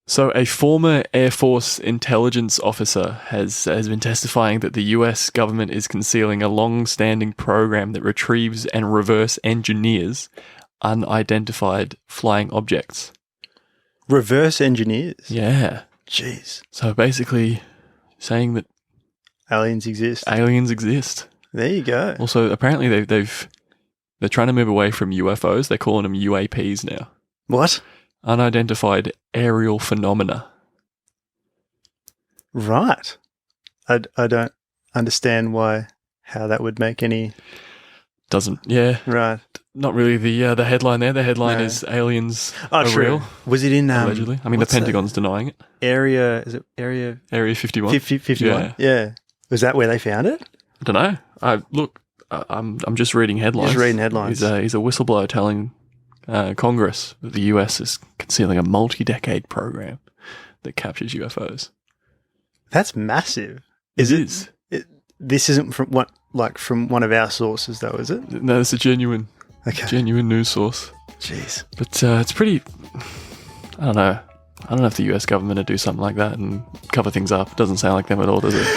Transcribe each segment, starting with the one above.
So a former Air Force intelligence officer has been testifying that the US government is concealing a long-standing program that retrieves and reverse engineers unidentified flying objects. Reverse engineers? Yeah. Jeez. So basically saying that aliens exist. There you go. Also, apparently they're trying to move away from UFOs. They're calling them UAPs now. What? Unidentified aerial phenomena. Right. I don't understand how that would make any... Doesn't, yeah. Right. Not really the headline there. The headline is aliens are true. real. Was it in... allegedly. I mean, the Pentagon's denying it. Area 51? 51? Yeah. Was that where they found it? I don't know. I'm just reading headlines. Just reading headlines. He's a whistleblower telling Congress that the US is concealing a multi-decade program that captures UFOs. That's massive. It is. This isn't from one of our sources, though, is it? No, it's a genuine news source. Jeez. But it's pretty... I don't know. I don't know if the US government would do something like that and cover things up. It doesn't sound like them at all, does it?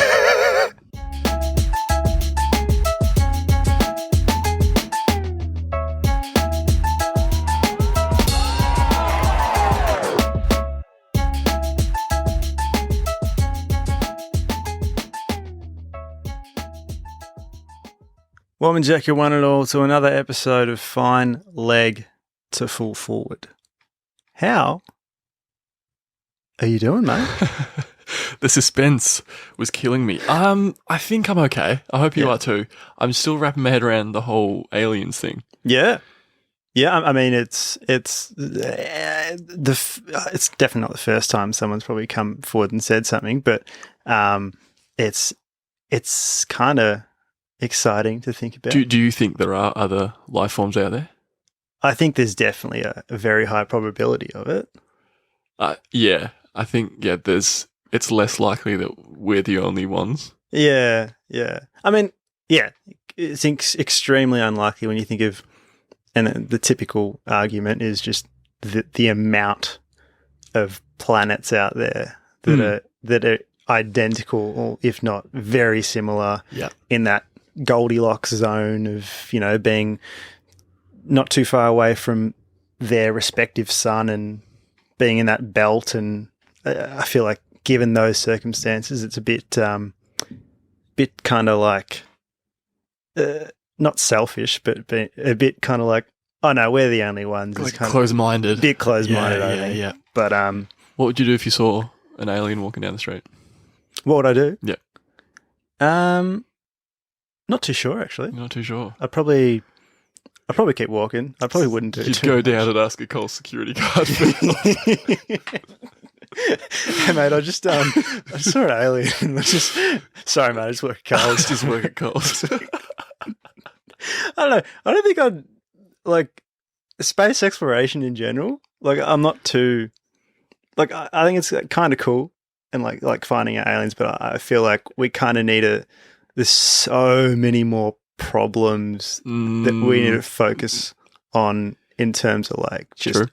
Welcome, Jack, you one and all, to another episode of Fine Leg to Full Forward. How are you doing, mate? The suspense was killing me. I think I'm okay. I hope you are too. I'm still wrapping my head around the whole aliens thing. Yeah. Yeah, I mean, it's definitely not the first time someone's probably come forward and said something, but it's kind of exciting to think about. Do you think there are other life forms out there? I think there's definitely a very high probability of it. Yeah, I think it's less likely that we're the only ones. Yeah. I mean, yeah, it's extremely unlikely when you think of, and the typical argument is just the amount of planets out there that are identical, or if not very similar, in that Goldilocks zone of, being not too far away from their respective sun and being in that belt. And I feel like given those circumstances, it's a bit kind of like, not selfish, but a bit kind of like, oh no, we're the only ones. Like close-minded. A bit close-minded, I think. Yeah. But what would you do if you saw an alien walking down the street? What would I do? Yeah. Not too sure, actually. You're not too sure. I'd probably keep walking. I probably wouldn't do. You'd go down and ask a Coles security guard for Hey mate, I just saw an alien. Sorry mate, I just work at Coles. Just work at Coles. I don't know. I don't think I'd like space exploration in general. Like, I'm not too like. I think it's kind of cool and like finding out aliens, but I feel like we kind of need there's so many more problems that we need to focus on in terms of like just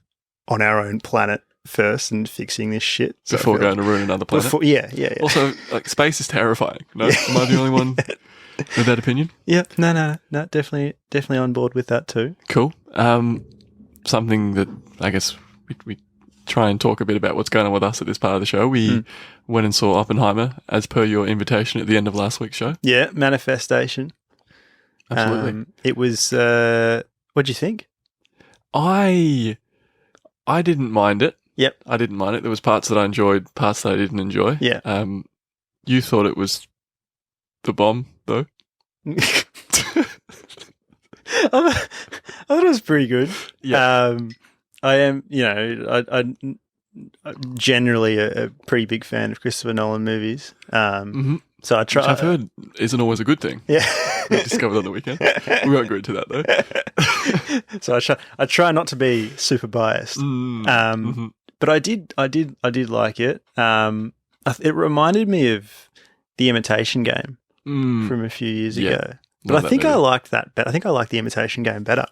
on our own planet first and fixing this shit before going to ruin another planet. Yeah. Also, like, space is terrifying. No, am I the only one with that opinion? Yeah, no, definitely on board with that too. Cool. Something that I guess we try and talk a bit about what's going on with us at this part of the show. We went and saw Oppenheimer as per your invitation at the end of last week's show. Yeah, manifestation. Absolutely. It was. What'd you think? I didn't mind it. Yep, I didn't mind it. There was parts that I enjoyed, parts that I didn't enjoy. Yeah. You thought it was the bomb, though. I thought it was pretty good. Yeah. I am, I'm generally a pretty big fan of Christopher Nolan movies. So I try. Which I've heard isn't always a good thing. Yeah. We discovered on the weekend. We won't go into that though. So I try not to be super biased. But I did like it. It reminded me of The Imitation Game from a few years ago. But I think I liked that better. I think I liked The Imitation Game better.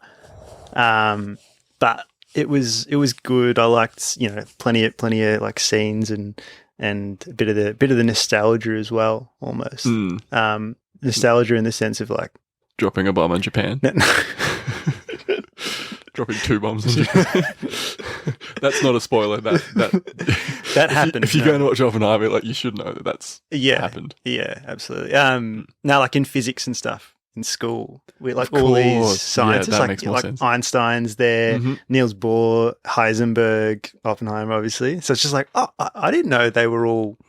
But it was good. I liked, plenty of like scenes and a bit of the nostalgia as well, almost. Nostalgia in the sense of like dropping a bomb in Japan. Dropping 2 bombs in Japan. That's not a spoiler. That happened. If you go and watch Oppenheimer, like, you should know that's happened. Yeah, absolutely. Now, like in physics and stuff in school, we like all these scientists, that makes more sense. Einstein's there, Niels Bohr, Heisenberg, Oppenheimer, obviously. So it's just like, oh, I didn't know they were all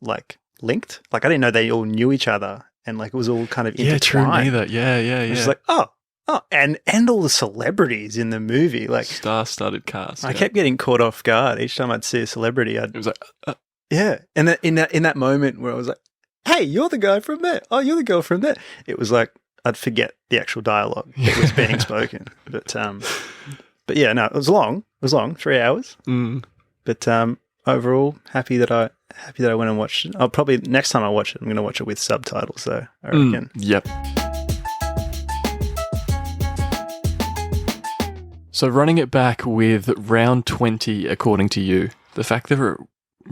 like linked. Like I didn't know they all knew each other, and like it was all kind of intertwined. True, neither. Yeah. It's just like, oh, and all the celebrities in the movie, like star-studded cast. I kept getting caught off guard each time I'd see a celebrity. It was like, and in that moment where I was like, "Hey, you're the guy from there. Oh, you're the girl from there." It was like I'd forget the actual dialogue that was being spoken. But yeah, no, it was long. 3 hours. But overall, happy that I went and watched it. I'll probably next time I watch it, I'm going to watch it with subtitles, though. I reckon. Yep. So running it back with round 20, according to you, the fact that we're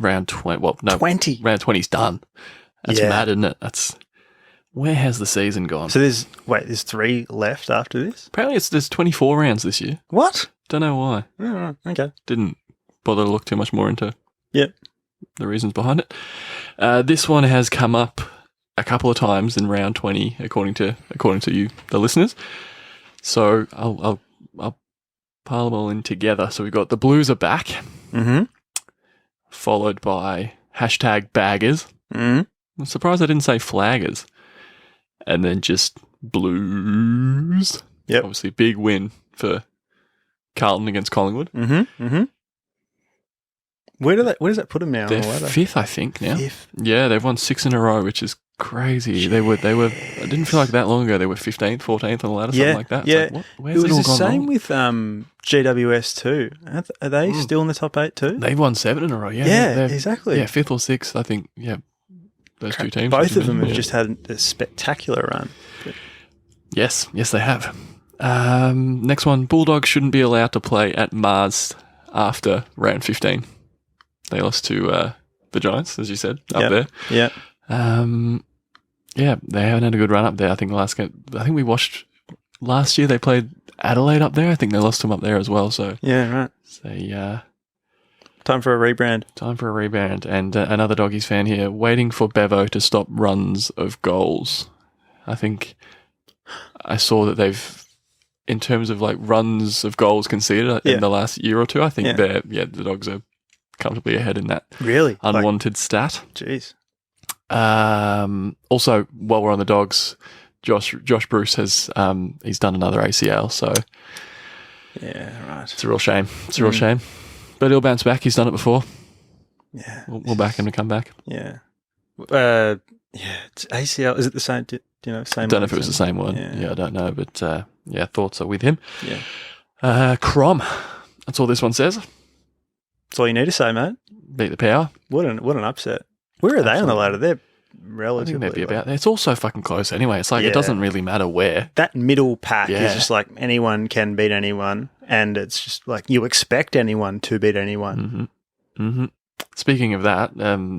round 20, 20. Round 20's done. That's mad, isn't it? Where has the season gone? So there's 3 left after this? Apparently there's 24 rounds this year. What? Don't know why. Oh, okay. Didn't bother to look too much more into the reasons behind it. This one has come up a couple of times in round 20, according to you, the listeners. So I'll pile them all in together. So we've got the Blues are back, followed by #baggers. I'm surprised I didn't say flaggers. And then just Blues. Yep. Obviously, big win for Carlton against Collingwood. Where does that put them now? They're 5th, I think, now. 5th. Yeah, they've won 6 in a row, which is crazy. They were. I didn't feel like that long ago. They were 15th, 14th on the ladder, something like that. It's like, where's it it all was the gone same wrong? with GWS too. Are they still in the top 8 too? They've won 7 in a row. Yeah, yeah, exactly. Yeah, 5th or 6th, I think. Yeah, those two teams. Both of them have just had a spectacular run. Yes, they have. Next one, Bulldogs shouldn't be allowed to play at Mars after round 15. They lost to the Giants, as you said, up there. Yeah. Yeah, they haven't had a good run up there. I think we watched last year they played Adelaide up there. I think they lost them up there as well. So yeah, right. So time for a rebrand. And another Doggies fan here waiting for Bevo to stop runs of goals. I think I saw that they've, in terms of like runs of goals conceded in the last year or two, I think the Dogs are comfortably ahead in that unwanted stat. Jeez. Also, while we're on the Dogs, Josh Bruce has he's done another ACL, so yeah, right. It's a real shame. But he'll bounce back. He's done it before. Yeah, we'll back him to come back. Yeah. It's ACL. Is it the same? Same. I don't know if it was the same one. Yeah, I don't know, but thoughts are with him. Yeah. Crom. That's all this one says. That's all you need to say, mate. Beat the Power. What an upset. Where are they on the ladder? They're relatively. I think they'd be about there. It's all so fucking close anyway. It's like it doesn't really matter where. That middle pack is just like anyone can beat anyone, and it's just like you expect anyone to beat anyone. Speaking of that,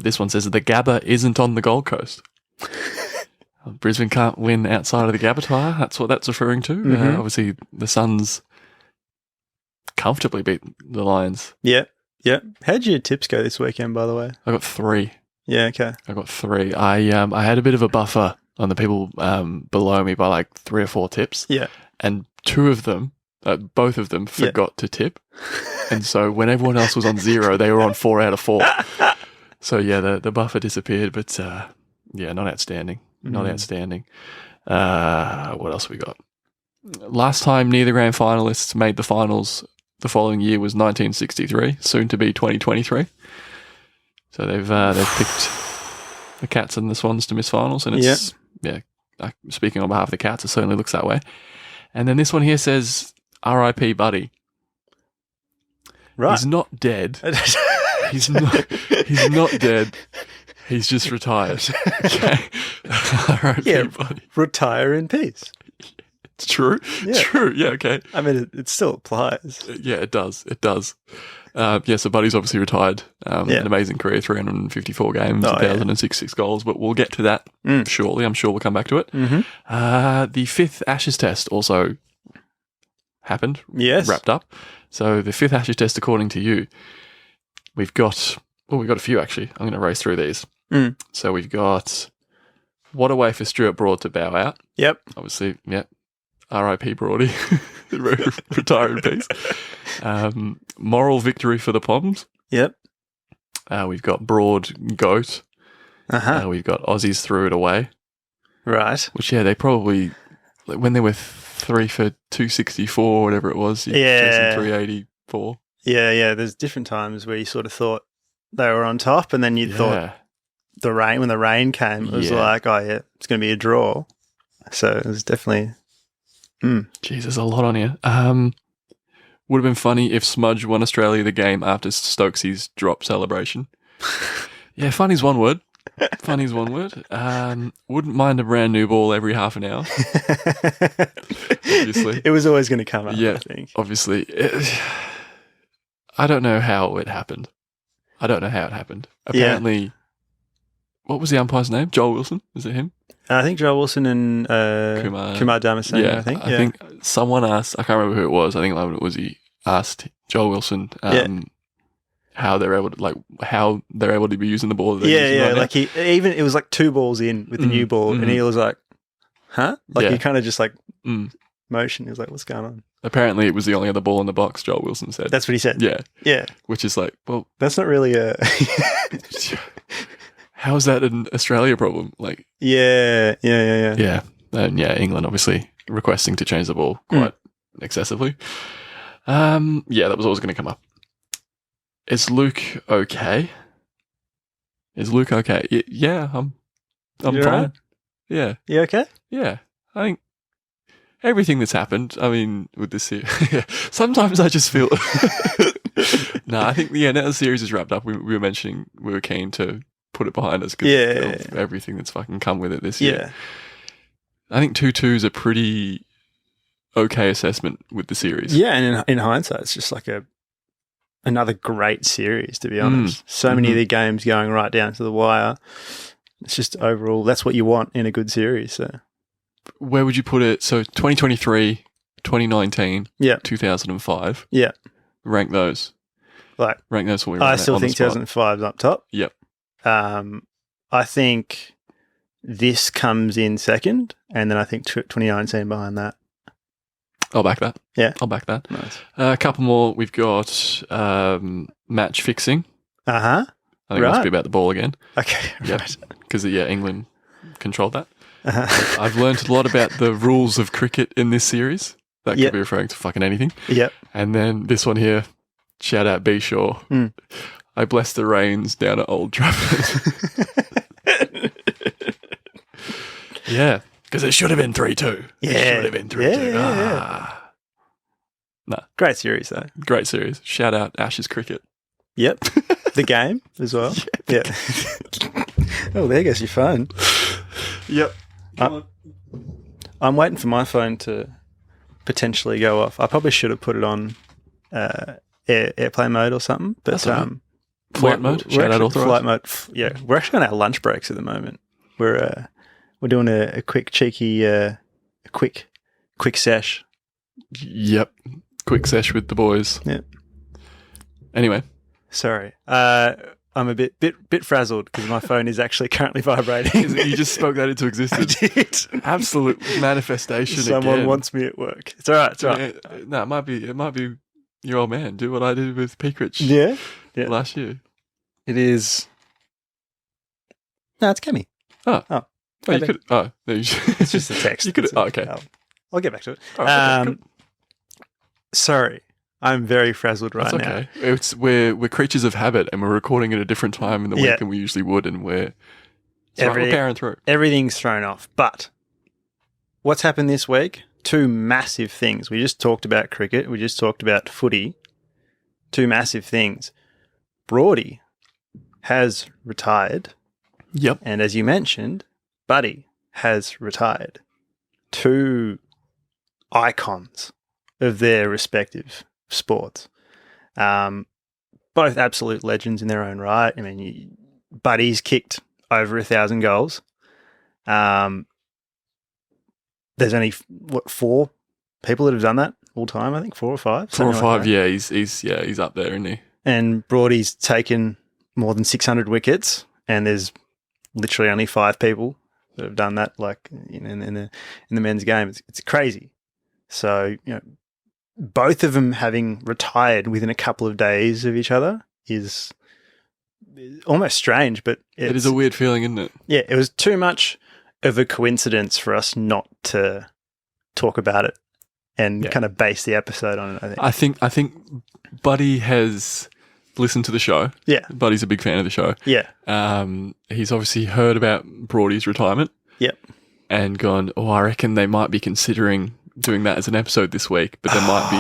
this one says that the Gabba isn't on the Gold Coast. Brisbane can't win outside of the Gabba tire. That's what that's referring to. Obviously, the Suns comfortably beat the Lions. Yeah. How'd your tips go this weekend, by the way? I got 3. Yeah, okay. I got 3. I had a bit of a buffer on the people below me by like 3 or 4 tips. Yeah. And 2 of them, both of them forgot to tip. And so when everyone else was on 0, they were on 4 out of 4. So yeah, the buffer disappeared, but not outstanding. Not outstanding. What else we got? Last time neither grand finalists made the finals the following year was 1963, soon to be 2023. So they've picked the Cats and the Swans to miss finals, and it's speaking on behalf of the Cats, it certainly looks that way. And then this one here says R.I.P. Buddy. Right. He's not dead. He's not dead. He's just retired. Okay. R.I.P. Buddy. Retire in peace. True. Yeah. True. Yeah. Okay. I mean, it still applies. Yeah, it does. It does. So Buddy's obviously retired. Yeah. An amazing career, 354 games, Oh, 1,066 goals, but we'll get to that shortly. I'm sure we'll come back to it. Mm-hmm. The fifth Ashes test also happened, Yes. wrapped up. So the fifth Ashes test, according to you, we've got a few actually. I'm going to race through these. So we've got what a way for Stuart Broad to bow out. Yep. Obviously, yeah. R.I.P. Broady. Retire in peace. Moral victory for the Poms. Yep. We've got Broad Goat. Uh-huh. We've got Aussies threw it away. Right. Which, yeah, they probably, like, when they were 3 for 264, whatever it was, chasing 384. Yeah. There's different times where you sort of thought they were on top, and then you thought when the rain came, it was like, oh, yeah, it's going to be a draw. So it was definitely... Jesus, a lot on here. Would have been funny if Smudge won Australia the game after Stokesy's drop celebration. Yeah, funny's one word. Funny's one word. Wouldn't mind a brand new ball every half an hour. Obviously. It was always going to come up, yeah, I think. Obviously. I don't know how it happened. Apparently, what was the umpire's name? Joel Wilson? Was it him? I think Joel Wilson and Kumar Dharmasena, Yeah, I think. I think someone asked, I can't remember who it was, I think he asked Joel Wilson how they're able to be using the ball. That they're using right like it was like 2 balls in with the new ball, and he was like, huh? Like he kind of just like motion. He was like, what's going on? Apparently it was the only other ball in the box, Joel Wilson said. That's what he said. Yeah. Which is like, well, that's not really a... How is that an Australia problem? Like, yeah. And England obviously requesting to change the ball quite excessively. That was always going to come up. Is Luke okay? Yeah, I'm You're fine. right? Yeah. You okay? Yeah. I think everything that's happened, I mean, with this series, sometimes I just feel... No, I think, now the series is wrapped up, we were mentioning we were keen to put it behind us because of everything that's fucking come with it this year. I think 2-2 is a pretty okay assessment with the series. Yeah, and in hindsight, it's just like another great series, to be honest. So many of the games going right down to the wire. It's just overall, that's what you want in a good series. So, where would you put it? So 2023, 2019, 2005. Yeah. Rank those. Rank those for me. I still think 2005 is up top. Yep. I think this comes in second, and then I think 2019 behind that. I'll back that. Yeah. I'll back that. Nice. A couple more. We've got match fixing. Uh-huh. I think it must be about the ball again. Okay. Yeah. Because, England controlled that. Uh-huh. I've learned a lot about the rules of cricket in this series. That could be referring to fucking anything. Yep. And then this one here, shout out B. Shaw. I bless the rains down at Old Trafford. Yeah. Because it should have been 3-2. Yeah. It should have been 3-2. Yeah. No. Great series, though. Great series. Shout out Ashes cricket. Yep. The game as well. Yeah. Oh, there goes your phone. Yep. I'm waiting for my phone to potentially go off. I probably should have put it on airplane mode or something. But flight mode. Shout out authorized. Flight mode. Yeah, we're actually on our lunch breaks at the moment. We're doing a quick cheeky, quick sesh. Yep. Quick sesh with the boys. Yep. Anyway. Sorry. I'm a bit frazzled because my phone is actually currently vibrating. You just spoke that into existence. I did. Absolute manifestation. Someone wants me at work. It's all right. It's all right. No, it might be your old man. Do what I did with Peakrich. Yeah. Last year. It is. No, it's Kemi. Oh, you could. Oh, no, it's just a text. You could. Okay. I'll get back to it. Okay, sorry, I'm very frazzled right now. It's we're creatures of habit, and we're recording at a different time in the week than we usually would, and we're powering through. Everything's thrown off. But what's happened this week? 2 massive things. We just talked about cricket. We just talked about footy. 2 massive things. Broady has retired. Yep. And as you mentioned, Buddy has retired. 2 icons of their respective sports. Both absolute legends in their own right. I mean, Buddy's kicked over 1,000 goals. There's only 4 people that have done that all time. I think 4 or 5. 4 or 5. Like Yeah, he's up there, isn't he? And Broady's taken more than 600 wickets, and there's literally only 5 people that have done that. Like in the men's game, it's crazy. So both of them having retired within a couple of days of each other is almost strange, but it is a weird feeling, isn't it? Yeah, it was too much of a coincidence for us not to talk about it and kind of base the episode on it, I think. I think Buddy has listened to the show. Yeah. Buddy's a big fan of the show. Yeah. He's obviously heard about Broady's retirement. Yep. And gone, I reckon they might be considering doing that as an episode this week, but they might be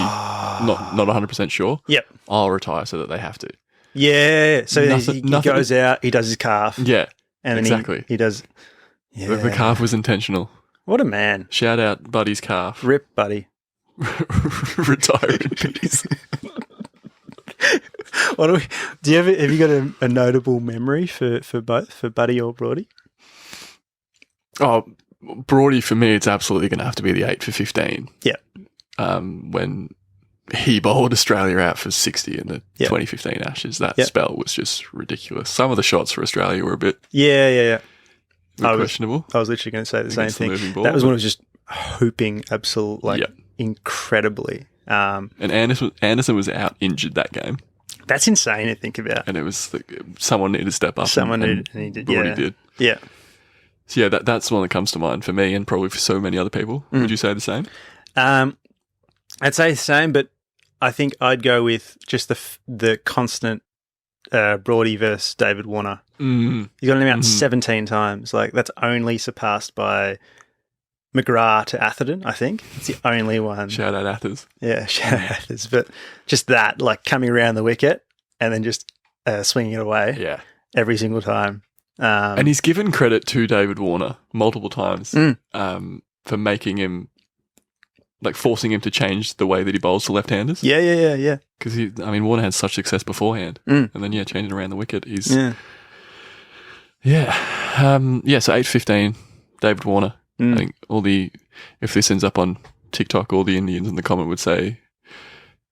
not 100% sure. Yep. I'll retire so that they have to. Yeah. So he goes out, he does his calf. Yeah. And then exactly. he does. Yeah. The calf was intentional. What a man. Shout out Buddy's calf. Rip, Buddy. Retire in peace. Have you got a notable memory for both, for Buddy or Broady? Oh, Broady, for me, it's absolutely going to have to be the 8 for 15. Yeah. When he bowled Australia out for 60 in the 2015 Ashes, that spell was just ridiculous. Some of the shots for Australia were a bit questionable. I was literally going to say the same thing. Ball, that was when it was just hooping incredibly. And Anderson was out injured that game. That's insane to think about. And it was someone needed to step up. Broady did. Yeah. So yeah, that's the one that comes to mind for me and probably for so many other people. Would you say the same? I'd say the same, but I think I'd go with just the constant Broady versus David Warner. Mm. He's got him out 17 times. Like, that's only surpassed by McGrath to Atherton, I think. It's the only one. Shout out Athers. Yeah, shout out Athers. But just that, like, coming around the wicket and then just swinging it away every single time. And he's given credit to David Warner multiple times for making him, like, forcing him to change the way that he bowls to left-handers. Yeah. Because Warner had such success beforehand, and then changing around the wicket. He's so 8-15, David Warner. I think if this ends up on TikTok, all the Indians in the comment would say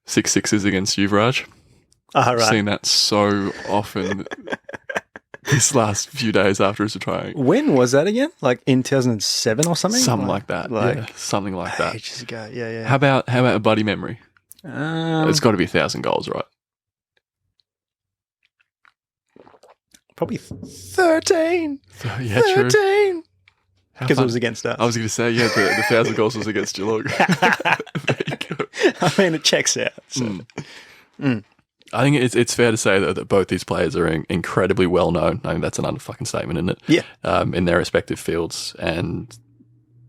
6 sixes against Yuvraj. Right. Seen that so often. This last few days after his retiring. When was that again? Like in 2007 or something? Something like that. Something like that. Ages ago. Yeah. How about a Buddy memory? It's got to be 1,000 goals, right? Probably 13. Yeah, 13. True. Because it was against us. I was going to say, the 1,000 goals was against Geelong. There you go. I mean, it checks out. So. I think it's fair to say that both these players are incredibly well known. I mean, that's an underfucking statement, isn't it? Yeah. In their respective fields. And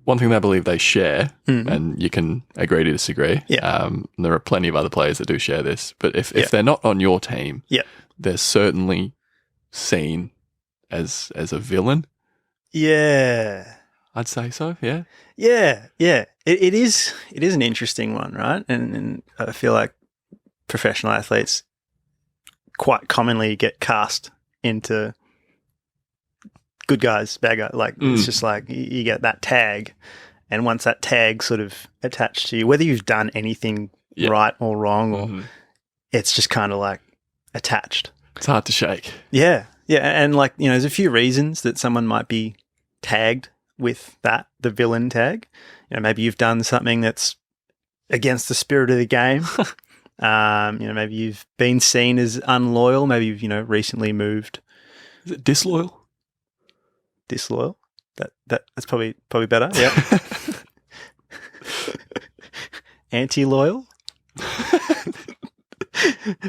one thing that I believe they share, and you can agree to disagree, there are plenty of other players that do share this, but if they're not on your team, they're certainly seen as a villain. Yeah. I'd say so, yeah. Yeah. It is an interesting one, right? And I feel like professional athletes quite commonly get cast into good guys, bad guys. Like, it's just like you get that tag, and once that tag sort of attached to you, whether you've done anything right or wrong, or it's just kind of like attached. It's hard to shake. Yeah. And like, there's a few reasons that someone might be tagged with that, the villain tag. Maybe you've done something that's against the spirit of the game. Maybe you've been seen as unloyal. Maybe you've, recently moved. Is it disloyal? Disloyal? That's probably better. Yeah. Anti-loyal?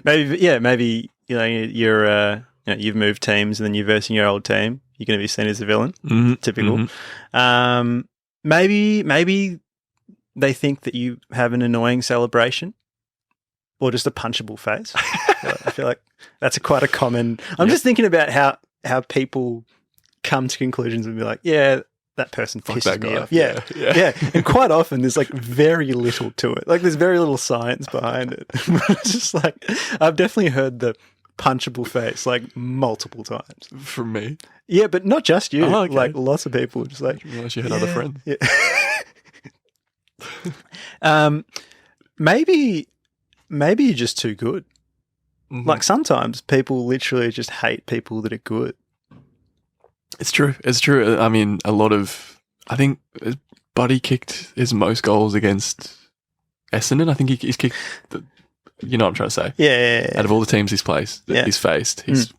Maybe you're you've moved teams and then you're versing your old team. You're going to be seen as a villain. Typical. Maybe they think that you have an annoying celebration. Or just a punchable face. I feel like that's quite a common. I'm just thinking about how people come to conclusions and be like, yeah, that person Fuck pisses that me guy. off. Yeah. Yeah. And quite often there's like very little to it. Like there's very little science behind it. It's just like, I've definitely heard the punchable face like multiple times. From me. Yeah, but not just you. Oh, okay. Like lots of people just like, I didn't realize you had other friends. Yeah. Maybe you're just too good. Mhm. Like sometimes people literally just hate people that are good. It's true. It's true. I mean, I think Buddy kicked his most goals against Essendon. I think he's kicked, you know what I'm trying to say. Yeah. Out of all the teams he's faced, Yeah. he's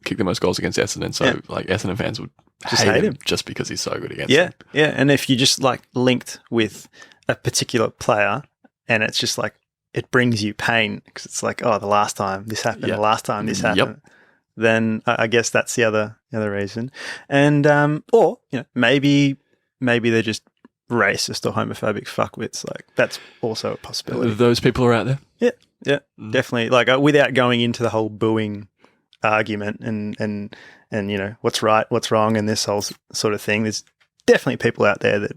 kicked the most goals against Essendon. So, Yeah. like, Essendon fans would Just hate hate him him. just because he's so good against Yeah. them. Yeah. And if you just like linked with a particular player and it's just like, it brings you pain because it's like, oh, the last time this happened, Yeah. the last time this Yep. happened, then I guess that's the other reason. And, or, maybe they're just racist or homophobic fuckwits. Like that's also a possibility. Those people are out there. Yeah, Mm. definitely. Like without going into the whole booing argument and what's right, what's wrong, and this whole sort of thing. There's definitely people out there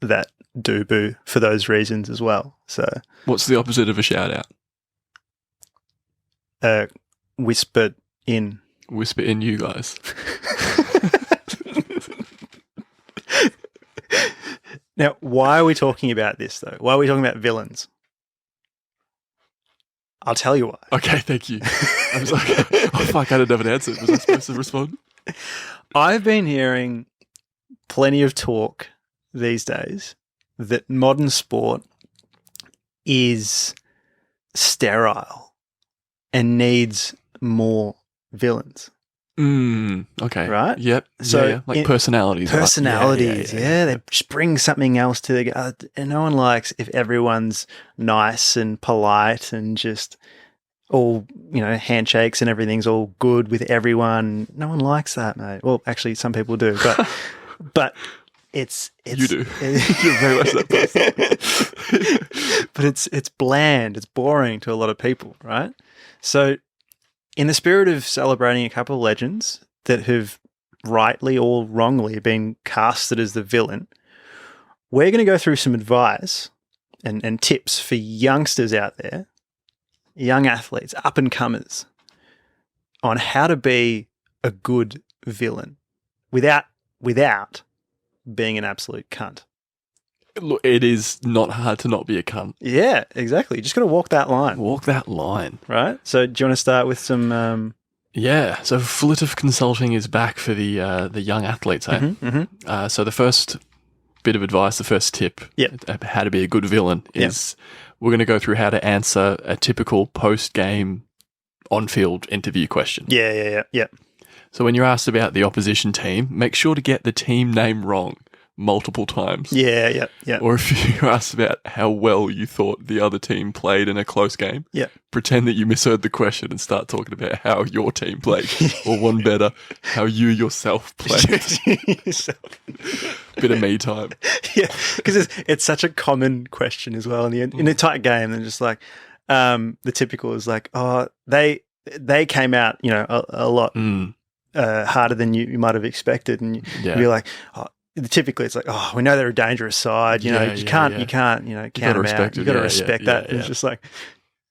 that do boo for those reasons as well. So What's the opposite of a shout out? whispered in. Whisper in, you guys. Now, why are we talking about this though? Why are we talking about villains? I'll tell you why. Okay, thank you. I was like, oh fuck, I didn't have an answer. Was I supposed to respond? I've been hearing plenty of talk these days that modern sport is sterile and needs more villains. Okay. Right? Yep. So So like personalities. right? Personalities, Yeah. they just bring something else to the and no one likes if everyone's nice and polite and just all, handshakes and everything's all good with everyone. No one likes that, mate. Well, actually some people do, but it's You do. You're very much that person. but it's bland, it's boring to a lot of people, right? So in the spirit of celebrating a couple of legends that have rightly or wrongly been casted as the villain, we're going to go through some advice and tips for youngsters out there, young athletes, up and comers, on how to be a good villain without being an absolute cunt. Look, it is not hard to not be a cunt. Yeah, exactly. You just got to walk that line, Walk that line. right? So do you want to start with some... Yeah. So Flitif Consulting is back for the young athletes. Eh? So the first bit of advice, the first tip, how to be a good villain is we're going to go through how to answer a typical post-game on-field interview question. Yeah. So when you're asked about the opposition team, make sure to get the team name wrong multiple times. Yeah. Or if you're asked about how well you thought the other team played in a close game, pretend that you misheard the question and start talking about how your team played. Or one better, how you yourself played. Bit of me time. Yeah, because it's such a common question as well. In a tight game, they're just like, the typical is like, oh, they came out, a lot harder than you might have expected. And you'd be like, oh, typically it's like, oh, we know they're a dangerous side. You can't, count them out. You've got to respect that. And it's just like,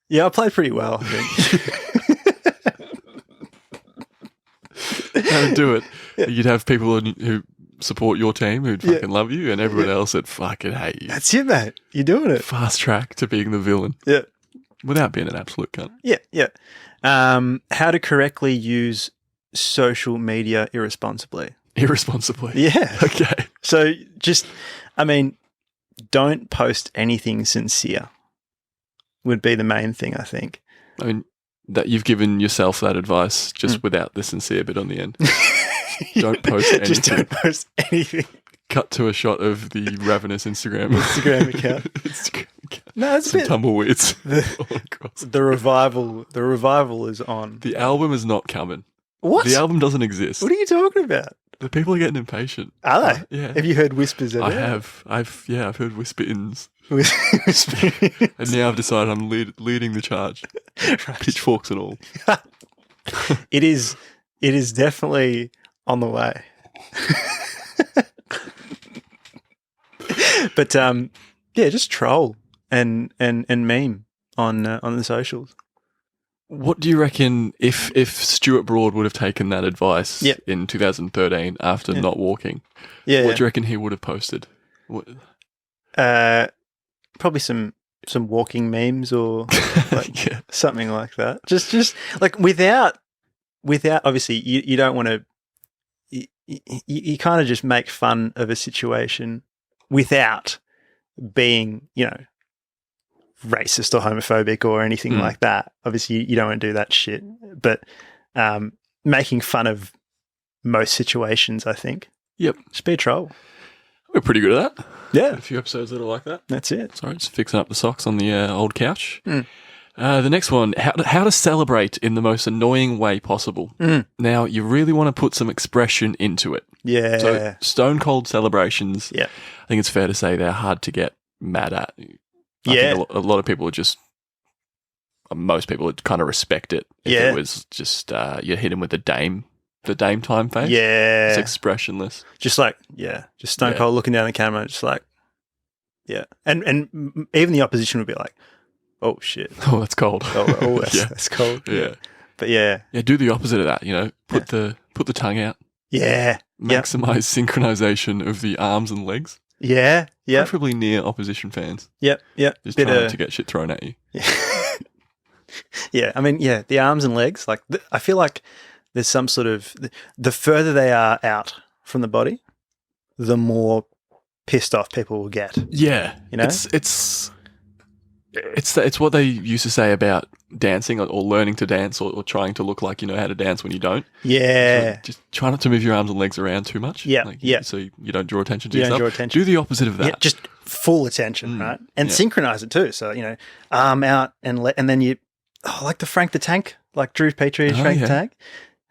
yeah, I played pretty well, I think. How to do it. You'd have people who support your team who'd fucking love you and everyone else that fucking hate you. That's it, mate. You're doing it. Fast track to being the villain. Yeah. Without being an absolute cunt. Yeah. How to correctly use social media irresponsibly. Irresponsibly. Yeah. Okay. So don't post anything sincere would be the main thing, I think. I mean, that you've given yourself that advice just without the sincere bit on the end. Don't post anything. Just don't post anything. Cut to a shot of the ravenous Instagram account. No, it's some a bit. tumbleweeds. The revival is on. The album is not coming. What? The album doesn't exist. What are you talking about? The people are getting impatient. Are they? Yeah. Have you heard whispers of it? I have. I've heard whisper-ins. Whispers. And now I've decided I'm leading the charge. Right. Pitchforks and all. It is definitely on the way. But just troll and meme on the socials. What do you reckon if Stuart Broad would have taken that advice Yep. in 2013 after not walking? Yeah. What do you reckon he would have posted? What? Probably some walking memes or like Yeah. something like that. Just like without obviously you don't want to. You kind of just make fun of a situation without being, racist or homophobic or anything like that. Obviously, you don't want to do that shit. But making fun of most situations, I think. Yep. Just be a troll. We're pretty good at that. Yeah. A few episodes that are like that. That's it. Sorry, just fixing up the socks on the old couch. The next one, how to celebrate in the most annoying way possible. Now, you really want to put some expression into it. Yeah. So, stone cold celebrations, Yeah. I think it's fair to say they're hard to get mad at. I think a lot of people would most people would kind of respect it if it was just you hit him with the Dame time face. Yeah. It's expressionless. Just like, just stone cold looking down the camera, just like, And even the opposition would be like, oh, shit. Oh, that's cold. That's cold. Yeah. But yeah. Yeah, do the opposite of that, put the tongue out. Yeah. Maximize synchronization of the arms and legs. Yeah. Yeah. Preferably near opposition fans. Yep. Yep. Just trying to get shit thrown at you. Yeah. I mean, the arms and legs, like, I feel like there's some sort of, the further they are out from the body, the more pissed off people will get. Yeah. It's what they used to say about dancing or learning to dance or trying to look like you know how to dance when you don't. Yeah. So just try not to move your arms and legs around too much. Yeah. So you don't draw attention to You yourself. don't draw attention. Do the opposite of that. Yeah, just full attention, right? And synchronize it too. So, arm out and then you, like the Frank the Tank, like Drew Petrie's Frank the Tank.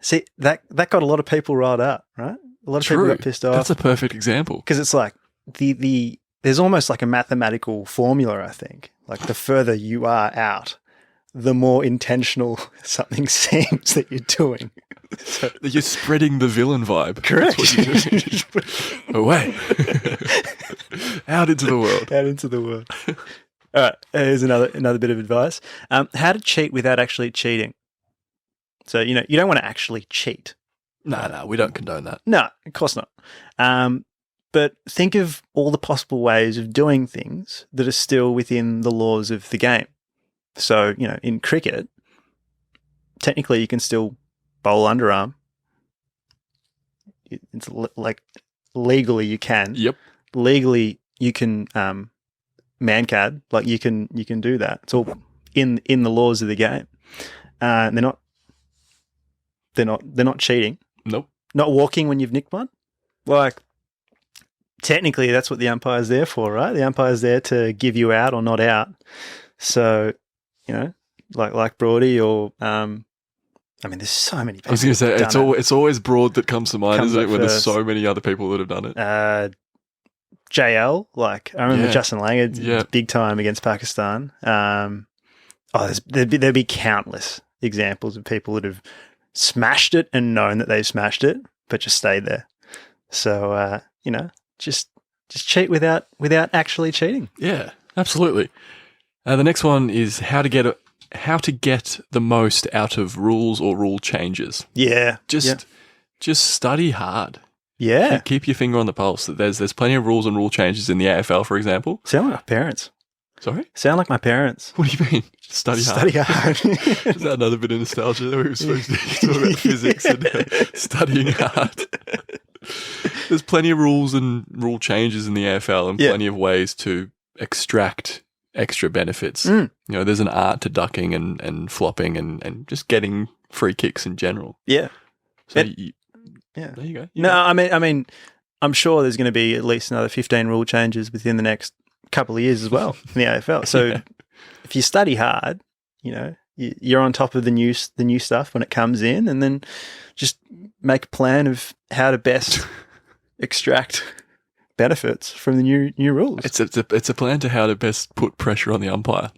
See, that got a lot of people riled up, right? A lot of people got pissed off. That's a perfect example. Because it's like there's almost like a mathematical formula, I think. Like the further you are out, the more intentional something seems that you're doing. So, you're spreading the villain vibe. Correct. That's what you're doing. Away. Out into the world. Out into the world. All right. Here's another bit of advice. How to cheat without actually cheating. So, you don't want to actually cheat. No, we don't condone that. No, of course not. But think of all the possible ways of doing things that are still within the laws of the game. So, in cricket, technically you can still bowl underarm. It's like legally you can. Yep. Legally you can mancad. Like you can do that. It's all in the laws of the game. They're not cheating. Nope. Not walking when you've nicked one. Like, technically, that's what the umpire's there for, right? The umpire's there to give you out or not out. So, like Broady or, there's so many people. I was going to say, it's always Broad that comes to mind, isn't it? When there's so many other people that have done it. JL, like, I remember Justin Langer, big time against Pakistan. There'd be countless examples of people that have smashed it and known that they've smashed it, but just stayed there. So, just cheat without actually cheating. Yeah, absolutely. The next one is how to get the most out of rules or rule changes. Yeah. Just study hard. Yeah. Keep your finger on the pulse. There's plenty of rules and rule changes in the AFL, for example. Sound like my parents. Sorry? Sound like my parents. What do you mean? Just study hard. Study hard. Is that another bit of nostalgia that we were supposed to talk about physics and studying hard? There's plenty of rules and rule changes in the AFL and plenty of ways to extract extra benefits. There's an art to ducking and flopping and just getting free kicks in general. Yeah. So there you go. I mean, I'm sure there's going to be at least another 15 rule changes within the next couple of years as well in the AFL. So if you study hard, you're on top of the new stuff when it comes in, and then just make a plan of how to best extract benefits from the new rules. It's a plan to how to best put pressure on the umpire.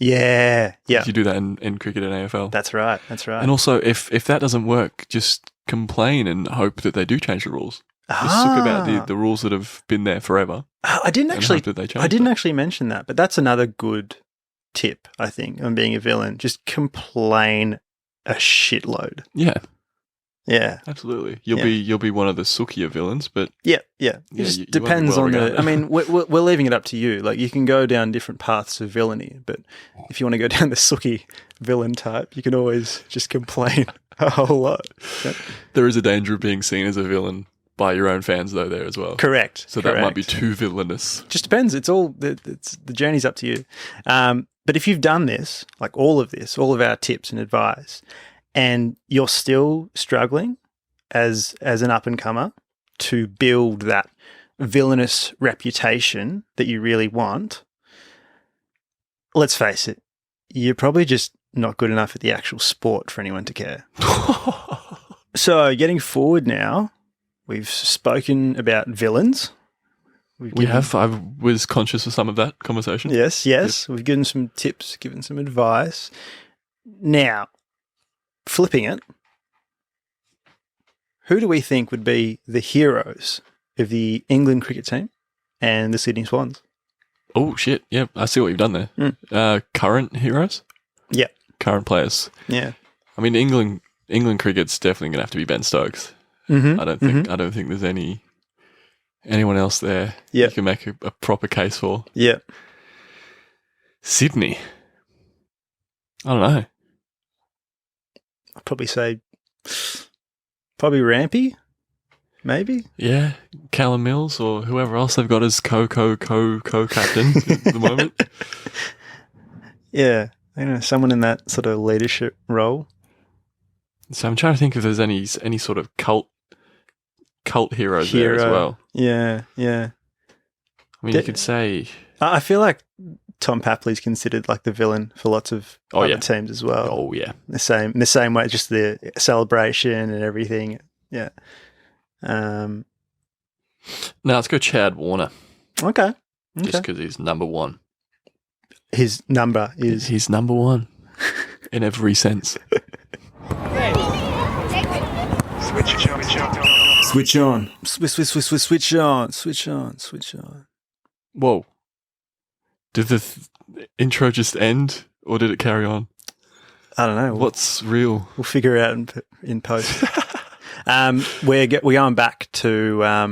Yeah. You do that in cricket and AFL. That's right. And also, if that doesn't work, just complain and hope that they do change the rules. Just talk about the rules that have been there forever. I didn't and actually. hope that they change I didn't them. actually mention that, but that's another good tip. I think on being a villain, just complain a shitload. Yeah, Yeah, absolutely. Yeah. You'll be one of the sookier villains, but yeah. Yeah, It just you won't be depends well on the. regarded. I mean, we're leaving it up to you. Like you can go down different paths of villainy, but if you want to go down the sooky villain type, you can always just complain a whole lot. there is a danger of being seen as a villain by your own fans, though, there as well. Correct. So that might be too villainous. Just depends. It's the journey's up to you. But if you've done this, like all of our tips and advice, and you're still struggling as an up and comer to build that villainous reputation that you really want, let's face it, you're probably just not good enough at the actual sport for anyone to care. So getting forward now, we've spoken about villains. I was conscious of some of that conversation. Yes. We've given some tips, given some advice. Now, flipping it, who do we think would be the heroes of the England cricket team and the Sydney Swans? Oh, shit. Yeah, I see what you've done there. Current heroes? Yeah. Current players. Yeah. I mean, England cricket's definitely going to have to be Ben Stokes. Mm-hmm. I don't think there's anyone else there Yeah. you can make a proper case for. Yeah. Sydney. I don't know. I'd probably say probably Rampy, maybe. Yeah, Callum Mills or whoever else they've got as co-captain at the moment. Yeah. Someone in that sort of leadership role. So I'm trying to think if there's any sort of cult heroes there as well. Yeah. I mean, you could say... I feel like Tom Papley's considered like the villain for lots of other teams as well. Oh, yeah. The same way, just the celebration and everything. Yeah. No, let's go Chad Warner. Okay. Just because he's number one. His number is... He's number one in every sense. Switch on. Switch on. Whoa. Did the intro just end or did it carry on? I don't know. What's real? We'll figure it out in post. We're going back to a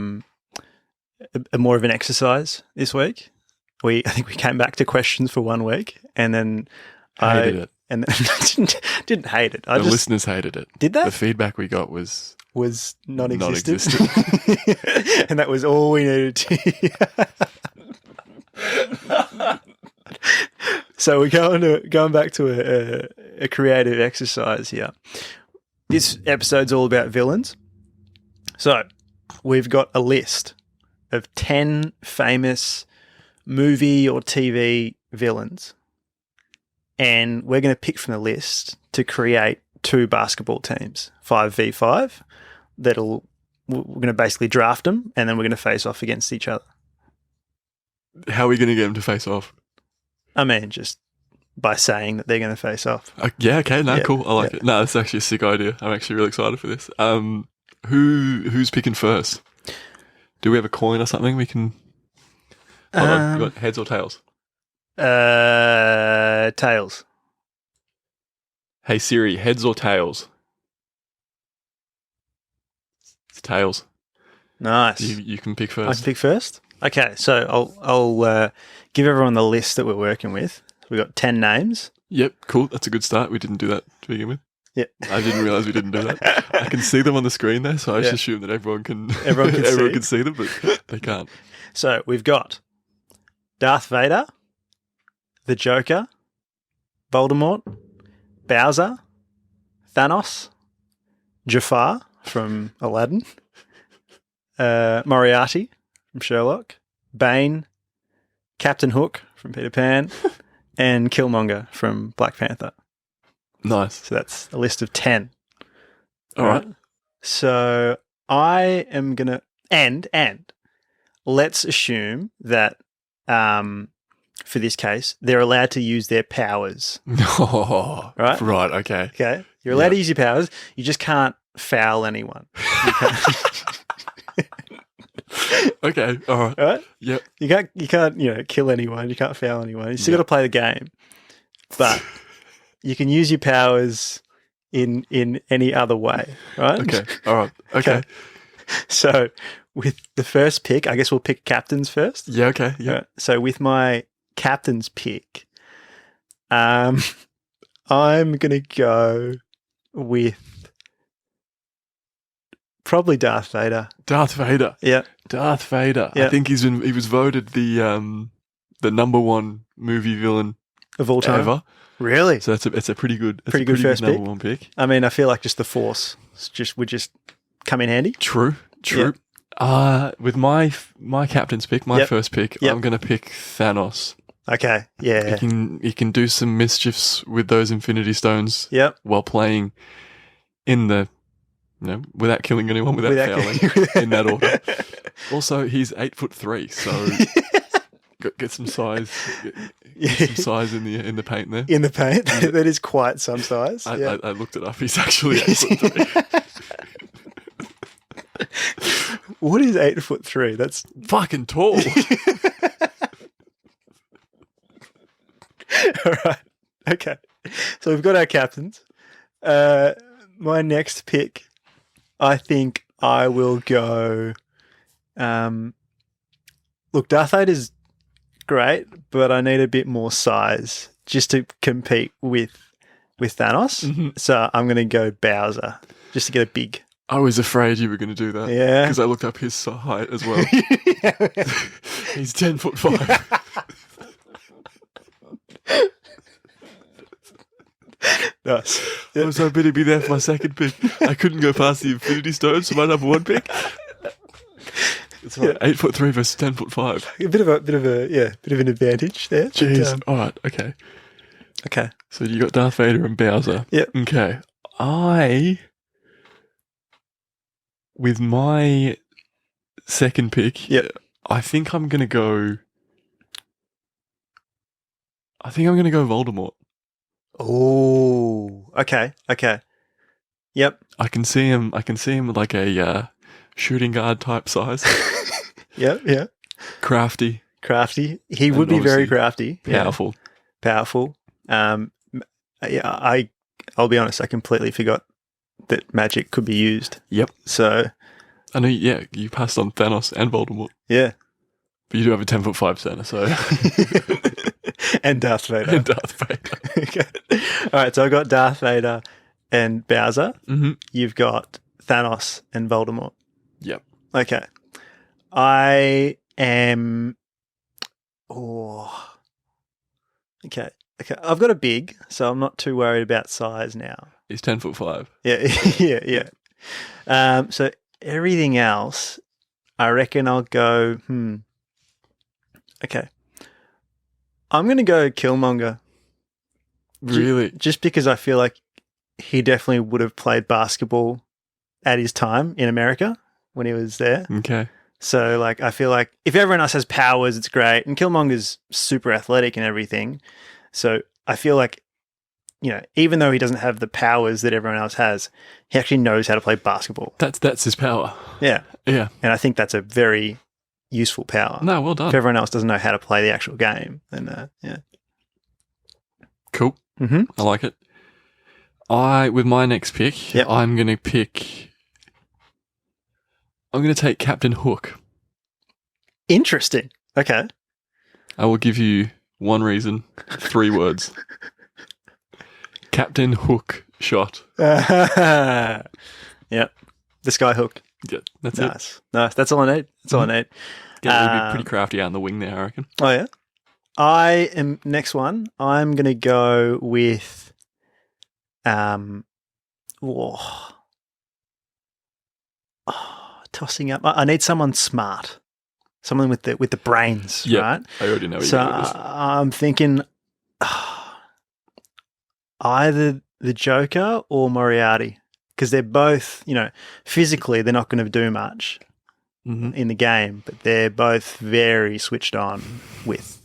more of an exercise this week. I think we came back to questions for 1 week, and then Hated it. And then didn't hate it. The listeners hated it. Did they? The feedback we got was non-existent. And that was all we needed to hear. So we're going back to a creative exercise here. This episode's all about villains. So we've got a list of 10 famous movie or TV villains, and we're going to pick from the list to create 2 basketball teams, 5v5. We're going to basically draft them, and then we're going to face off against each other. How are we going to get them to face off? I mean, just by saying that they're going to face off. Yeah, okay, cool. I like it. No, that's actually a sick idea. I'm actually really excited for this. Who's picking first? Do we have a coin or something we can... Hold on, you got heads or tails? Tails. Hey Siri, heads or tails? It's tails. Nice. You can pick I first. can pick first? Okay, so I'll give everyone the list that we're working with. We've got 10 names. Yep, cool. That's a good start. We didn't do that to begin with. Yep. I didn't realise we didn't do that. I can see them on the screen there, so I just assume that everyone can Everyone see them, but they can't. So we've got Darth Vader, the Joker, Voldemort, Bowser, Thanos, Jafar from Aladdin, Moriarty from Sherlock, Bane, Captain Hook from Peter Pan, and Killmonger from Black Panther. Nice. So that's a list of 10. All right. So I am going to... And let's assume that for this case, they're allowed to use their powers. Oh, right? Right, okay. Okay. You're allowed to use your powers. You just can't foul anyone. Okay. All right. All right? Yep. You can't kill anyone. You can't foul anyone. You still got to play the game, but you can use your powers in any other way, right? Okay. All right. Okay. So with the first pick, I guess we'll pick captains first. Yeah. Okay. Yeah. Right. So with my captain's pick, I'm gonna go with probably Darth Vader. Darth Vader. Yeah. Darth Vader. Yeah. I think he was voted the number one movie villain Of all time. ever. Really? So it's a pretty good first number pick. one pick. I mean, I feel like just the Force would just come in handy. True. With my captain's pick, my first pick, I'm gonna pick Thanos. Okay. Yeah. He can do some mischiefs with those Infinity Stones. Yep. While playing in the, without killing anyone, without fouling, in that order. Also, he's 8'3", so get some size. Get some size in the paint there. In the paint, that is quite some size. I looked it up. He's actually 8'3". What is 8'3"? That's fucking tall. all right. Okay. So we've got our captains. My next pick, I think I will go. Look, Darth Vader's great, but I need a bit more size just to compete with Thanos. Mm-hmm. So I'm going to go Bowser just to get a big. I was afraid you were going to do that. Yeah. Because I looked up his height as well. He's 10'5". Nice. I was hoping he'd be there for my second pick. I couldn't go past the Infinity Stones for my number one pick. It's right. 8'3" versus 10'5". A bit of an advantage there. Jeez. All right. Okay. Okay. So you got Darth Vader and Bowser. Yep. Okay. With my second pick, I think I'm gonna go Voldemort. Oh, okay. Yep. I can see him like a shooting guard type size. Yeah. Crafty. He would be very crafty. Powerful. Powerful. I'll be honest, I completely forgot that magic could be used. Yep. So I know, you passed on Thanos and Voldemort. Yeah. But you do have a 10'5" center, so and Darth Vader. Okay. All right, so I got Darth Vader and Bowser. Mm-hmm. You've got Thanos and Voldemort. Yep. Okay. I am. Oh. Okay. I've got a big, so I'm not too worried about size now. He's 10'5". Yeah. So everything else, I reckon I'll go. Okay. I'm going to go Killmonger. Really? Just because I feel like he definitely would have played basketball at his time in America when he was there. Okay. So, I feel like if everyone else has powers, it's great. And Killmonger's super athletic and everything. So, I feel like, even though he doesn't have the powers that everyone else has, he actually knows how to play basketball. That's his power. Yeah. Yeah. And I think that's a very useful power. No, well done. If everyone else doesn't know how to play the actual game, then, yeah. Cool. Mm-hmm. I like it. With my next pick, I'm going to take Captain Hook. Interesting. Okay. I will give you one reason, 3 words. Captain Hook shot. Yep. The sky hook. Yeah, that's it. Nice. That's all I need. It'll be pretty crafty out in the wing there, I reckon. Oh, yeah? Next one, I'm going to go with, tossing up. I need someone smart. Someone with the brains, right? I already know. So I'm thinking either the Joker or Moriarty, because they're both, physically they're not going to do much in the game, but they're both very switched on with,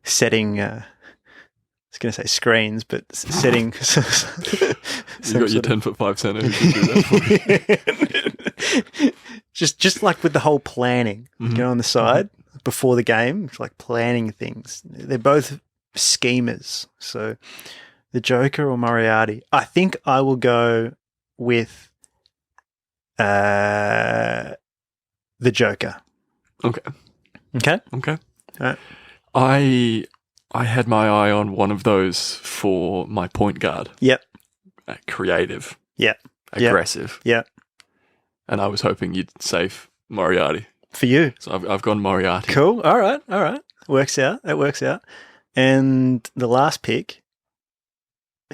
setting. I was going to say screens, but setting. You got your 10'5" center who can do that for you. Just like with the whole planning, Mhm. go on the side before the game, it's like planning things. They're both schemers. So the Joker or Moriarty? I think I will go with the Joker. Okay. Okay. Okay. Alright. I had my eye on one of those for my point guard. Yep. Creative. Yep. Aggressive. Yep. And I was hoping you'd save Moriarty. For you. So I've gone Moriarty. Cool. All right. Works out. That works out. And the last pick,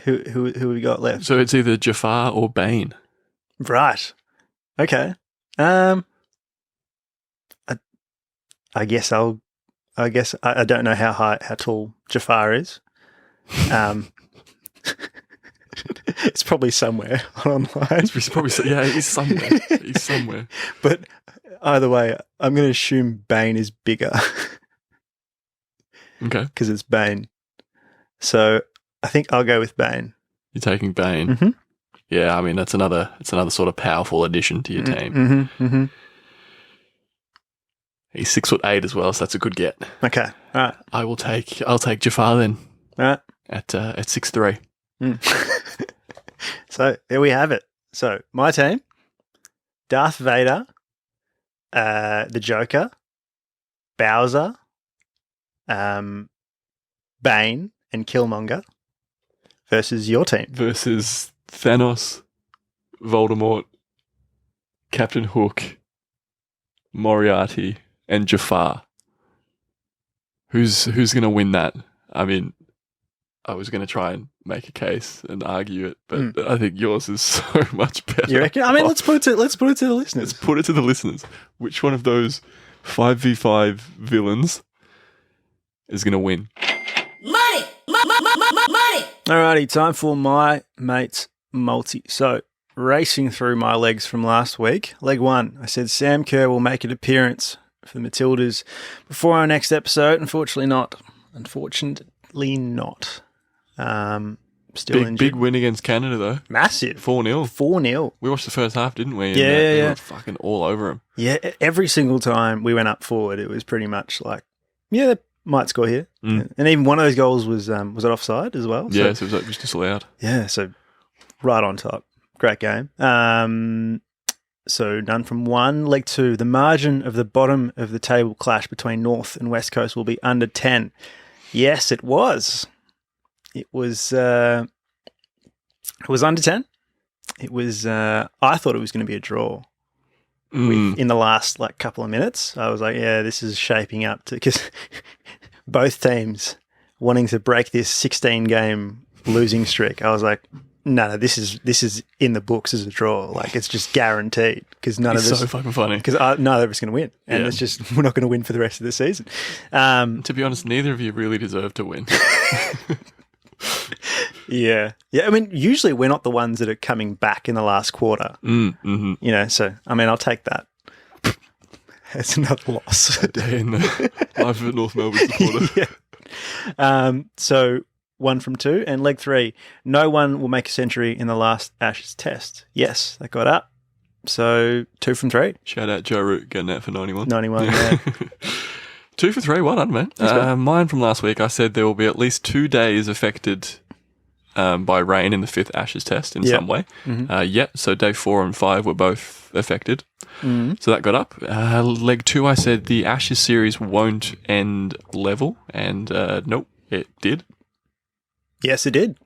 who we got left? So it's either Jafar or Bane. Right. Okay. I guess I don't know how tall Jafar is. It's probably somewhere online. He's probably he's somewhere. He's somewhere. But either way, I'm going to assume Bane is bigger Okay. because it's Bane. So I think I'll go with Bane. You're taking Bane. Mm-hmm. Yeah, I mean it's another sort of powerful addition to your team. Mm-hmm. Mm-hmm. He's 6'8" as well, so that's a good get. Okay. All right. I'll take Jafar then All right. at 6'3". So there we have it. So my team: Darth Vader, the Joker, Bowser, Bane, and Killmonger versus your team. Versus Thanos, Voldemort, Captain Hook, Moriarty, and Jafar. Who's going to win that? I mean, I was going to try and make a case and argue it, but I think yours is so much better. You reckon? I mean, let's put it to the listeners. Let's put it to the listeners. Which one of those 5v5 villains is going to win? Money! Alrighty, time for my mate's multi. So, racing through my legs from last week. Leg 1, I said Sam Kerr will make an appearance for the Matildas before our next episode. Unfortunately not. Still injured. Big win against Canada, though. Massive. 4-0. 4-0. We watched the first half, didn't we? And, Yeah, they yeah. were fucking all over them. Yeah, every single time we went up forward, it was pretty much like, yeah, they might score here. And even one of those goals was it offside as well? Yeah, so it was disallowed. Yeah, so right on top. Great game. So none from 1. Leg 2, the margin of the bottom of the table clash between North and West Coast will be under 10. Yes, it was. It was under 10. It was I thought it was going to be a draw. In the last couple of minutes. I was like, yeah, this is shaping up to, because both teams wanting to break this 16-game losing streak. I was like, no, this is in the books as a draw. Like, it's just guaranteed because none of us. So fucking funny. Because neither of us going to win, and it's just we're not going to win for the rest of the season. To be honest, neither of you really deserve to win. Yeah. I mean, usually we're not the ones that are coming back in the last quarter. Mm-hmm. You know, so I mean, I'll take that. It's another loss. A day in the life of a North Melbourne supporter. Yeah. So 1 from 2, and leg 3, no one will make a century in the last Ashes test. Yes, that got up. So 2 from 3. Shout out Joe Root getting that for 91. 91, yeah. 2 for 3, well done, mate. Mine from last week, I said there will be at least 2 days affected by rain in the 5th Ashes test in some way. Mm-hmm. So day 4 and 5 were both affected. Mm-hmm. So that got up. Leg 2, I said the Ashes series won't end level, and nope, it did. Yes, it did.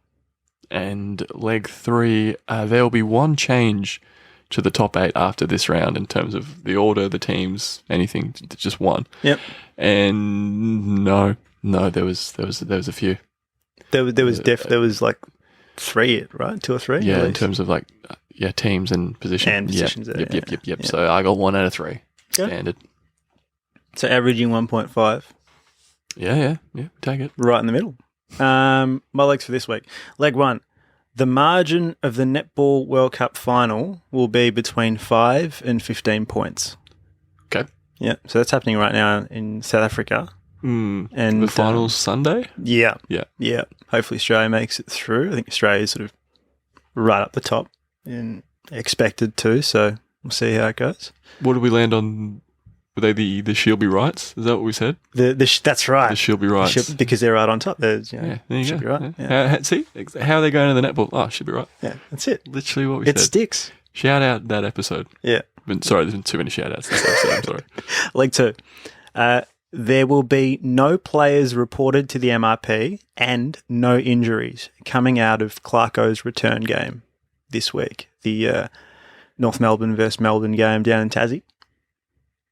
And leg 3, there will be one change to the top 8 after this round in terms of the order, the teams, anything, just one. Yep. And no, there was a few. There was like 3, right? 2 or 3. Yeah, in terms of teams and position. And positions. Yep. So I got 1 out of 3. Standard. So averaging 1.5. Yeah. Take it. Right in the middle. My legs for this week. Leg 1. The margin of the Netball World Cup final will be between 5 and 15 points. Okay. Yeah. So that's happening right now in South Africa. And the And finals Sunday? Yeah. Yeah. Hopefully Australia makes it through. I think Australia is sort of right up the top and expected to. So We'll see how it goes. What did we land on? Were they the She'll Be Rights? Is that what we said? That's right. The She'll Be Rights. Because they're right on top. There's, Yeah, there you should go. be right. Yeah. Yeah. See? How are they going to the netball? Oh, should be right. Yeah, that's it. Literally what we said. It sticks. Shout out that episode. Yeah. Sorry, there's been too many shout outs this episode. I'm sorry. Leg 2. There will be no players reported to the MRP and no injuries coming out of Clarko's return game this week. The North Melbourne versus Melbourne game down in Tassie.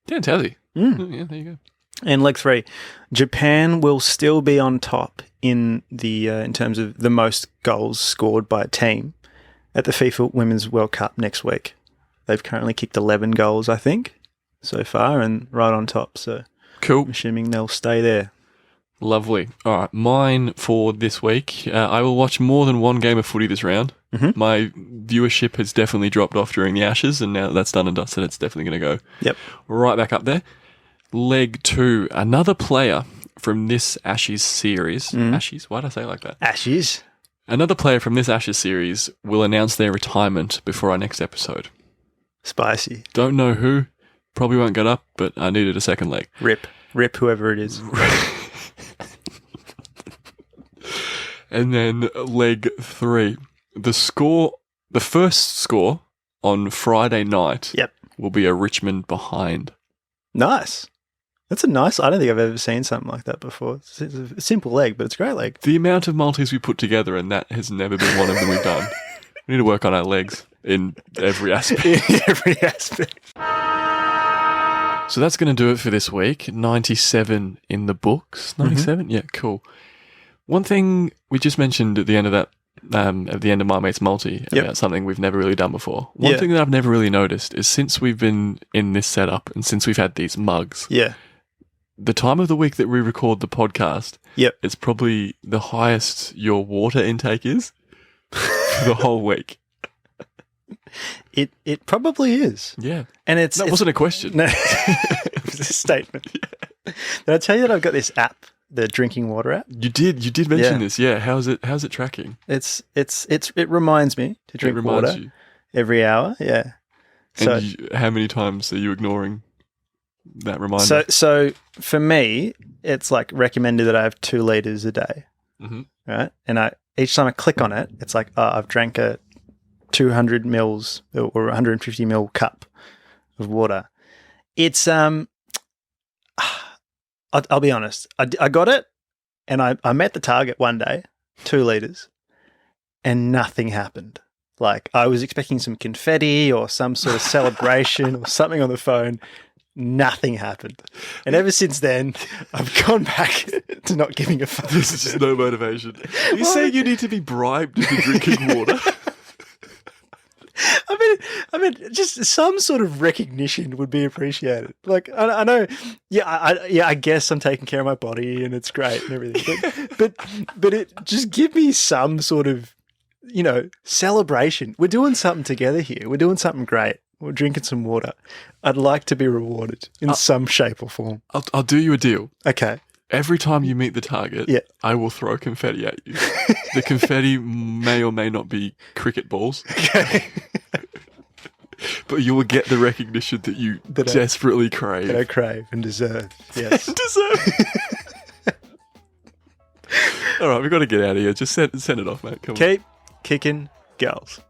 Yeah, Tassie. Oh, yeah, there you go. And leg 3, Japan will still be on top in terms of the most goals scored by a team at the FIFA Women's World Cup next week. They've currently kicked 11 goals, I think, so far, and right on top. So Cool. I'm assuming they'll stay there. Lovely. All right, mine for this week. I will watch more than one game of footy this round. Mm-hmm. My viewership has definitely dropped off during the Ashes, and now that that's done and dusted, it's definitely going to go right back up there. Leg 2, another player from this Ashes series. Ashes? Why did I say it like that? Ashes. Another player from this Ashes series will announce their retirement before our next episode. Spicy. Don't know who. Probably won't get up, but I needed a second leg. Rip whoever it is. And then leg 3. The first score on Friday night will be a Richmond behind. Nice. That's a nice... I don't think I've ever seen something like that before. It's a simple leg, but it's a great leg. The amount of multis we put together, and that has never been one of them we've done. We need to work on our legs in every aspect. So that's going to do it for this week. 97 in the books. 97? Yeah, cool. One thing we just mentioned at the end of that, at the end of My Mate's Multi, about something we've never really done before. One thing that I've never really noticed is since we've been in this setup and since we've had these mugs, the time of the week that we record the podcast, it's probably the highest your water intake is for the whole week. It probably is. Yeah. And that wasn't a question. No, it was a statement. Did I tell you that I've got this app, the drinking water app? You did mention this. Yeah. How's it tracking? It reminds me to drink water every hour. Yeah. So how many times are you ignoring that reminder? So for me, it's like recommended that I have 2 liters a day. Mm-hmm. Right. And each time I click on it, it's like, I've drank a 200 mils or 150 mil cup of water. It's I'll be honest. I got it, and I met the target one day, 2 liters, and nothing happened. Like I was expecting some confetti or some sort of celebration or something on the phone. Nothing happened, and ever since then, I've gone back to not giving a fuck. This is just no motivation. Are you saying you need to be bribed into drinking water? I mean, just some sort of recognition would be appreciated. Like, I know, I guess I'm taking care of my body and it's great and everything, but it just give me some sort of, celebration. We're doing something together here. We're doing something great. We're drinking some water. I'd like to be rewarded in some shape or form. I'll do you a deal. Okay. Every time you meet the target, I will throw confetti at you. The confetti may or may not be cricket balls. Okay. But you will get the recognition that you desperately crave. That I crave and deserve. Yes. All right, we've got to get out of here. Just send it off, mate. Come on. Keep kicking girls.